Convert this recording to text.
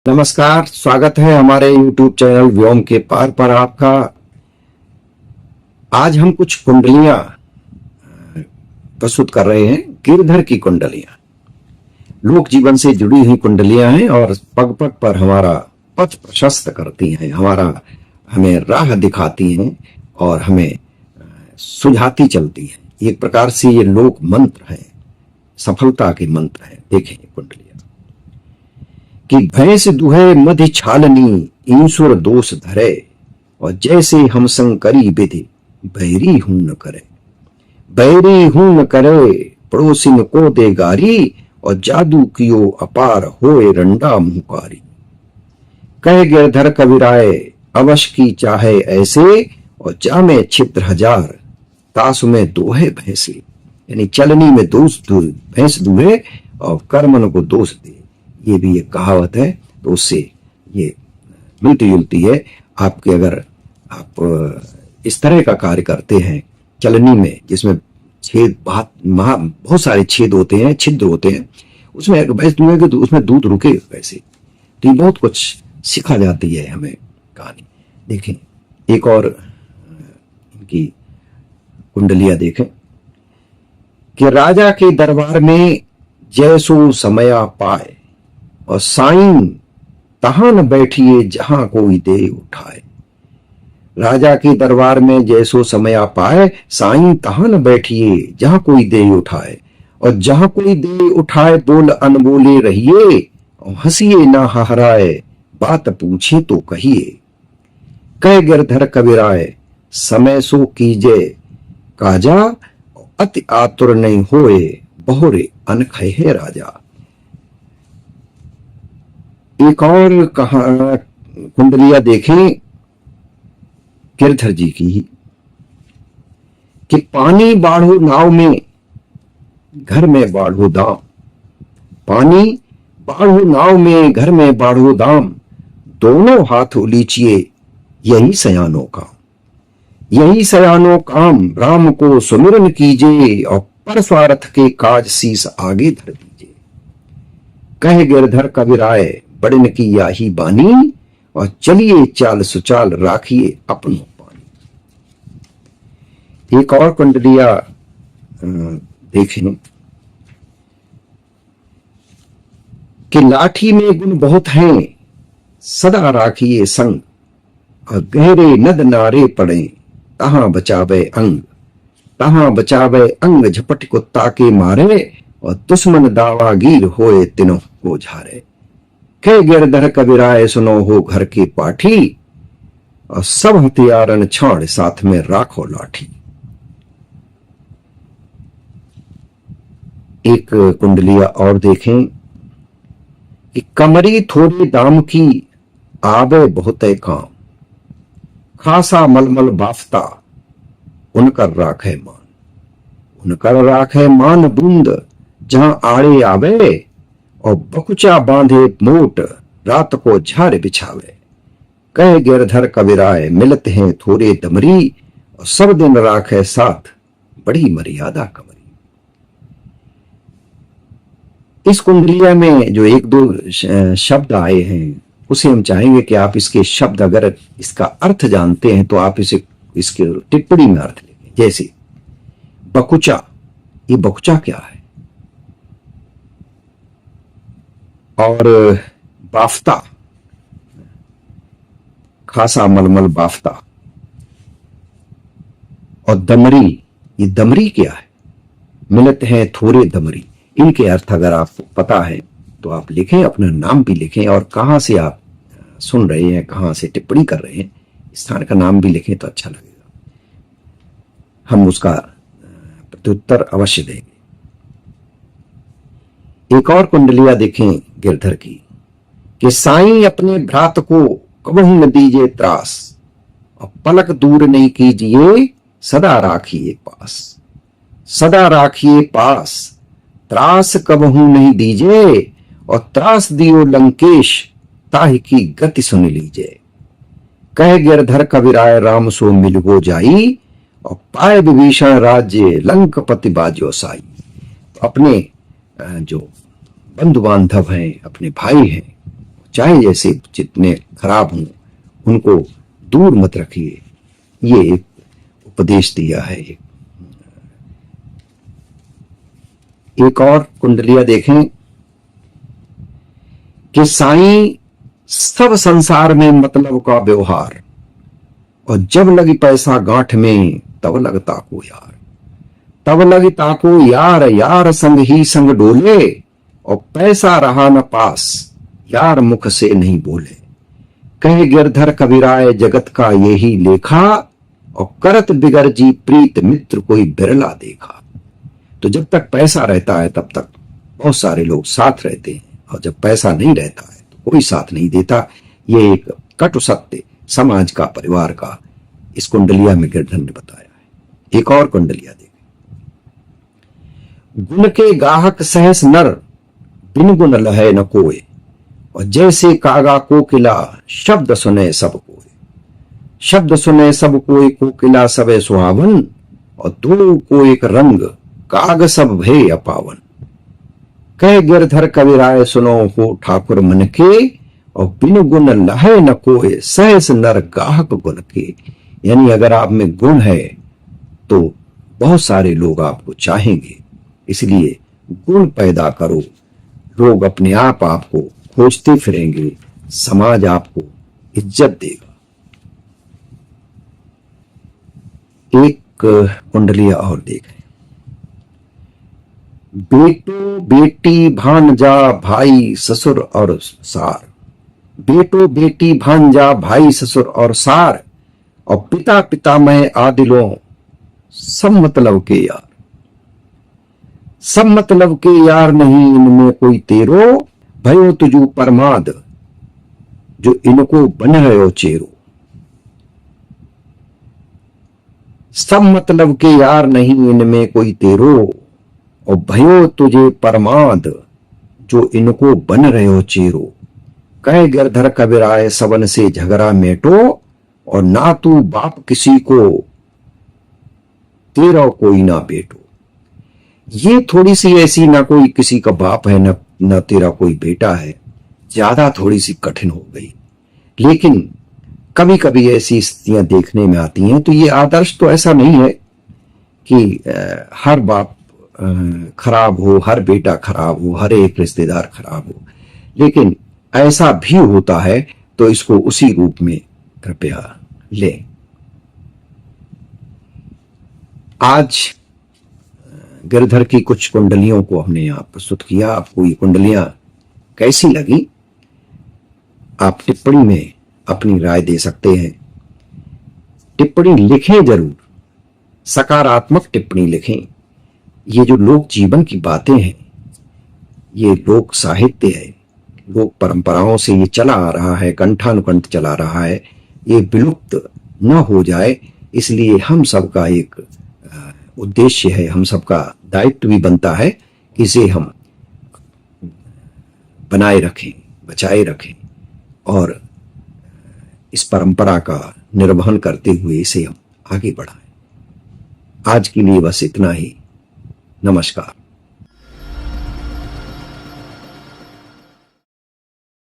नमस्कार, स्वागत है हमारे YouTube चैनल व्योम के पार पर आपका। आज हम कुछ कुंडलियां प्रस्तुत कर रहे हैं। गिरधर की कुंडलियां लोक जीवन से जुड़ी हुई कुंडलियां हैं और पग पग पर हमारा पथ प्रशस्त करती हैं, हमें राह दिखाती हैं और हमें सुझाती चलती हैं। एक प्रकार से ये लोक मंत्र है, सफलता के मंत्र है। देखें कुंडलियां कि भैंस दुहे मधि छालनी, ईश्वर दोष धरे, और जैसे हम संकरी विधि, बैरी हूं न करे। बैरी हूं न करे, पड़ोसिन को दे गारी, और जादू कियो अपार होए रंडा मुहकारी। कह गिरधर कविराय, अवश की चाहे ऐसे, और जामे छिद्र हजार, तासु में दोहे भैंसे। यानी चलनी में दोष भैंस दुहे और कर्मन को दोष दे। ये भी एक कहावत है, तो उससे ये मिलती जुलती है। आपके अगर आप इस तरह का कार्य करते हैं चलनी में, जिसमें छेद बहुत सारे छेद होते हैं, छिद्र होते हैं, उसमें अगर भैंस दुहेंगे तो उसमें दूध रुके वैसे। तो ये बहुत कुछ सिखा जाती है हमें कहानी। देखें एक और इनकी कुंडलियां देखें कि राजा के दरबार में जैसो समया पाए, और साईं तहां न बैठिए जहां कोई दे उठाए। राजा के दरबार में जैसो समया पाए, साईं तहां न बैठिए जहां कोई दे उठाए, और जहां कोई दे उठाए बोल अनबोले रहिए, और हंसिए ना हहराए, बात पूछे तो कहिए। कह गिरधर कविराय, समय सो कीजे काजा, अति आतुर नहीं होए, बहुरे अनखहे राजा। एक और कुंडलियां देखें गिरधर जी की कि पानी बाढ़ो नाव में, घर में बाढ़ो दाम। पानी बाढ़ो नाव में, घर में बाढ़ो दाम, दोनों हाथ उलीचिए यही सयानो काम। यही सयानो काम, राम को सुमिरन कीजिए, और पर स्वार्थ के काज शीस आगे धर दीजिए। कह गिरधर कविराय, बड़न की याही बानी, और चलिए चाल सुचाल राखिए अपनों पानी। एक और कुंडलिया देखें कि लाठी में गुण बहुत हैं, सदा राखिए संग, और गहरे नद नारे पड़े, तहां बचावे अंग। तहां बचावे अंग, झपट कुत्ता के मारे, और दुश्मन दावागीर होए तिनों को झारे। कह गिरधर कविराय, सुनो हो घर के पाठी, और सब हथियारन छाड़ साथ में राखो लाठी। एक कुंडलिया और देखें कि कमरी थोड़े दाम की, आवे बहुते काम। खासा मलमल बाफता, उनकर राखे मान। उनकर राखे मान बूंद, जहां आड़े आवे, और बकुचा बांधे मोट, रात को झाड़ बिछावे। कह गिरधर कविराय, मिलत हैं थोड़े दमरी, और सब दिन राखे साथ, बड़ी मर्यादा कमरी। इस कुंडलिया में जो एक दो शब्द आए हैं, उसे हम चाहेंगे कि आप इसके शब्द, अगर इसका अर्थ जानते हैं तो आप इसके टिप्पणी में अर्थ लिखें। जैसे बकुचा, ये बकुचा क्या है? और बाफ्ता, खासा मलमल बाफ्ता, और दमरी, ये दमरी क्या है? मिलत है थोड़े दमरी। इनके अर्थ अगर आपको पता है तो आप लिखें, अपना नाम भी लिखें, और कहां से आप सुन रहे हैं, कहां से टिप्पणी कर रहे हैं, स्थान का नाम भी लिखें तो अच्छा लगेगा। हम उसका प्रत्युत्तर अवश्य देंगे। एक और कुंडलिया देखें गिरधर की कि साईं अपने भ्रात को कबहू न दीजिए त्रास, और पलक दूर नहीं कीजिए, सदा राखिए पास। सदा राखिए पास, त्रास कबहू नहीं दीजिए, और त्रास दियो लंकेश, ताहि की गति सुन लीजिए। कह गिरधर कविराय, राम सो मिल हो जाई, और पाए विभीषण राज्य, लंकपति बाजो साई। अपने जो बंधु बांधव हैं, अपने भाई हैं, चाहे जैसे जितने खराब हों उनको दूर मत रखिए। ये एक उपदेश दिया है। एक और कुंडलियां देखें कि साईं सब संसार में मतलब का व्यवहार, और जब लगी पैसा गांठ में तब लगता को यार, तब लगता को यार, यार संग ही संग डोले, और पैसा रहा न पास यार मुख से नहीं बोले। कहे गिरधर कबीराय जगत का यही लेखा, और करत बिगर जी प्रीत मित्र कोई बिरला देखा। तो जब तक पैसा रहता है तब तक बहुत सारे लोग साथ रहते हैं, और जब पैसा नहीं रहता है तो कोई साथ नहीं देता। ये एक कटु सत्य समाज का, परिवार का इस कुंडलिया में गिरधर ने बताया है। एक और कुंडलिया देखें। गुण के गाहक सहस नर, बिन गुण लहे न कोय, और जैसे कागा कोकिला शब्द सुने सब कोय। शब्द सुने सब कोई कोकिला सबे सुहावन, और दो को एक रंग काग सब भय अपावन। कह गिरधर कबीराय सुनो हो ठाकुर मन के, और बिन गुण लहे न कोय सहस नर गाहक गुण के। यानी अगर आप में गुण है तो बहुत सारे लोग आपको चाहेंगे, इसलिए गुण पैदा करो। लोग अपने आप आपको खोजते फिरेंगे, समाज आपको इज्जत देगा। एक कुंडलिया और देखें। बेटो बेटी भांजा भाई ससुर और सार, बेटो बेटी भांजा भाई ससुर और सार, और पिता पितामह आदिलों सब मतलब के यार। सब मतलब के यार नहीं इनमें कोई तेरो, भयो तुझू परमाद जो इनको बन रहे चेरो। सब मतलब के यार नहीं इनमें कोई तेरो, और भयो तुझे परमाद जो इनको बन रहे हो चेरो। कह गिरधर कबीराय सबन से झगड़ा मेटो, और ना तू बाप किसी को तेरा कोई ना बेटो। ये थोड़ी सी ऐसी, ना कोई किसी का बाप है ना तेरा कोई बेटा है, ज्यादा थोड़ी सी कठिन हो गई। लेकिन कभी कभी ऐसी स्थितियां देखने में आती हैं। तो ये आदर्श तो ऐसा नहीं है कि हर बाप खराब हो, हर बेटा खराब हो, हर एक रिश्तेदार खराब हो, लेकिन ऐसा भी होता है तो इसको उसी रूप में कृपया लें। आज गिरधर की कुछ कुंडलियों को हमने यहां प्रस्तुत किया। आपको ये कुंडलियां कैसी लगी, आप टिप्पणी में अपनी राय दे सकते हैं। टिप्पणी लिखें जरूर, सकारात्मक टिप्पणी लिखें। ये जो लोक जीवन की बातें हैं, ये लोक साहित्य है, लोक परंपराओं से ये चला आ रहा है, कंठानुकंठ चला रहा है। ये विलुप्त न हो जाए, इसलिए हम सबका एक उद्देश्य है, हम सबका दायित्व भी बनता है कि इसे हम बनाए रखें, बचाए रखें, और इस परंपरा का निर्वहन करते हुए इसे हम आगे बढ़ाएं। आज के लिए बस इतना ही। नमस्कार।